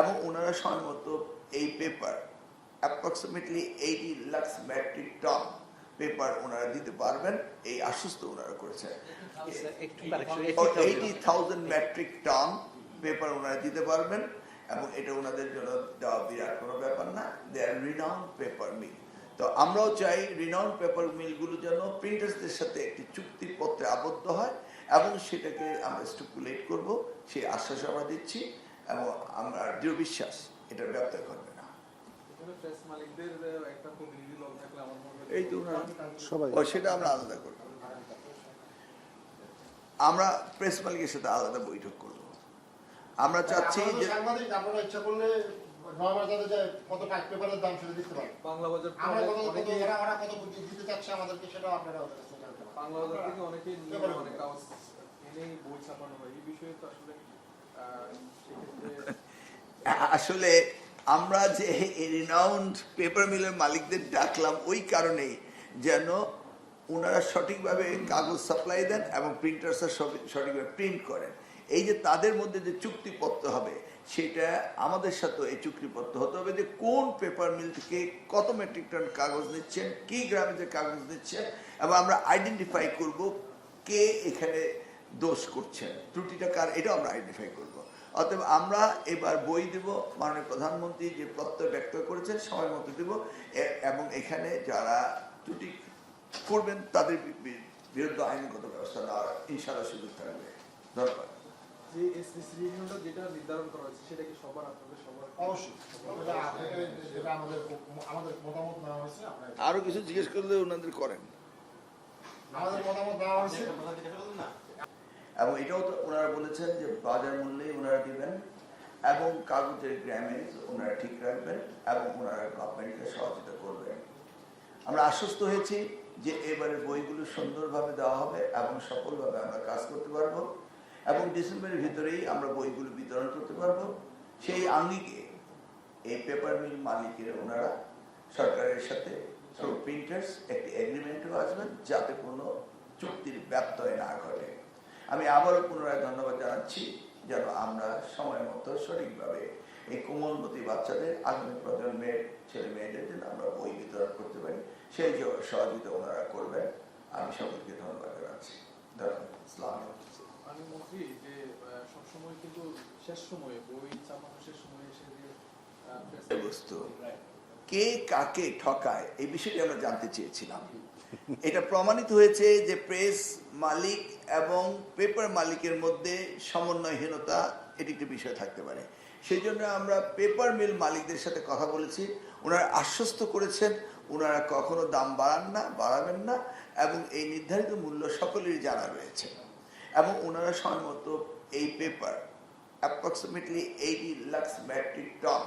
এবং ওনারা সময় মতো এই paper approximately 80 lakh metric ton paper ওনারা দিতে পারবেন, এই আশ্বস্ত ওনারা করেছেন। 80,000 মেট্রিক টন পেপার ওনারা দিতে পারবেন এবং এটা ওনাদের জন্য দেওয়া বিরাট কোনো ব্যাপার না। দে আর রিনাউন্ড পেপার মিল। তো আমরাও চাই রিনাউন্ড পেপার মিলগুলো যেন প্রিন্টার্সদের সাথে একটি চুক্তিপত্রে আবদ্ধ হয় এবং সেটাকে আমরা স্টিপুলেট করব, সেই আশ্বাস আমরা দিচ্ছি এবং আমরা দৃঢ় বিশ্বাস এটার ব্যবহার করবে না। এই তো সেটা আমরা আলাদা করব, আমরা প্রেস মালিকের সাথে আলাদা বৈঠক করব। আমরা চাচ্ছি যে ইচ্ছা করলে কত পেপারের দাম সেটা দিতে পারেন, বাংলা বাজার ওরা কত দিতে চাচ্ছে আমাদেরকে সেটাও আপনারা বাংলা বাজার থেকে অনেকেই অনেক কাগজ এনেই বই ছাপানো হয়, এই বিষয়ে তো আসলে আমরা যে রিনাউন্ড পেপার মিলের মালিকদের ডাকলাম ওই কারণেই যেন ওনারা সঠিকভাবে কাগজ সাপ্লাই দেন এবং প্রিন্টার্সরা সঠিকভাবে প্রিন্ট করেন। এই যে তাদের মধ্যে যে চুক্তিপত্র হবে সেটা আমাদের সাথে এই চুক্তিপত্র হতে হবে যে কোন পেপার মিল থেকে কত মেট্রিক টন কাগজ নিচ্ছেন, কি গ্রামের কাগজ নিচ্ছেন, এবং আমরা আইডেন্টিফাই করব কে এখানে দোষ করছেন, ত্রুটিটা কার, এটাও আমরা আইডেন্টিফাই করব। অতএব আমরা এবার বই দেব, মাননীয় প্রধানমন্ত্রী যে প্রত্যয় ব্যক্ত করেছেন সময় মতো দেব এবং এখানে যারা ত্রুটি করবেন তাদের বিরুদ্ধে আইনগত ব্যবস্থা নেওয়ার ইনশাআল্লাহ সুযোগ থাকবে। ধন্যবাদ। আরো কিছু জিজ্ঞেস করলে ওনাদের করেন এবং এটাও তো ওনারা বলেছেন যে বাজার মূল্যে ওনারা দিবেন এবং কাগজের গ্রামেজ ওনারা ঠিক রাখবেন এবং ওনারা গভর্নমেন্টকে সহযোগিতা করবেন। আমরা আশ্বস্ত হয়েছি যে এবারের বইগুলো সুন্দরভাবে দেওয়া হবে এবং সফলভাবে আমরা কাজ করতে পারবো এবং ডিসেম্বরের ভিতরেই আমরা বইগুলো বিতরণ করতে পারবো। সেই আঙ্গিকে এই পেপার মিল মালিকের ওনারা সরকারের সাথে প্রিন্টার্স একটি এগ্রিমেন্টও আসবেন যাতে কোনো চুক্তির ব্যত্যয় না ঘটে। আমি আবারও পুনরায় ধন্যবাদ জানাচ্ছি যেন আমরা সময় মতো সঠিকভাবে এই কোমলমতি বাচ্চাদের আগামী প্রজন্মের ছেলে মেয়েদের জন্য আমরা বই বিতরণ করতে পারি, সেই সহযোগিতা ওনারা করবেন। আমি সকলকে ধন্যবাদ জানাচ্ছি। ধন্যবাদ। মন্ত্রী যে সবসময় কিন্তু শেষ সময়ে বই ছাপানোর শেষ সময়ে এসে যে বস্তু কে কাকে ঠকায় এই বিষয়টি আমরা জানতে চেয়েছিলাম। এটা প্রমাণিত হয়েছে যে প্রেস মালিক এবং পেপার মালিকের মধ্যে সমন্বয়হীনতা এটি একটি বিষয় থাকতে পারে। সেই জন্য আমরা পেপার মিল মালিকদের সাথে কথা বলেছি, ওনারা আশ্বস্ত করেছেন ওনারা কখনো দাম বাড়াবেন না এবং এই নির্ধারিত মূল্য সকলেরই জানা রয়েছে এবং ওনারা সময় মতো এই paper approximately 80 lakh metric ton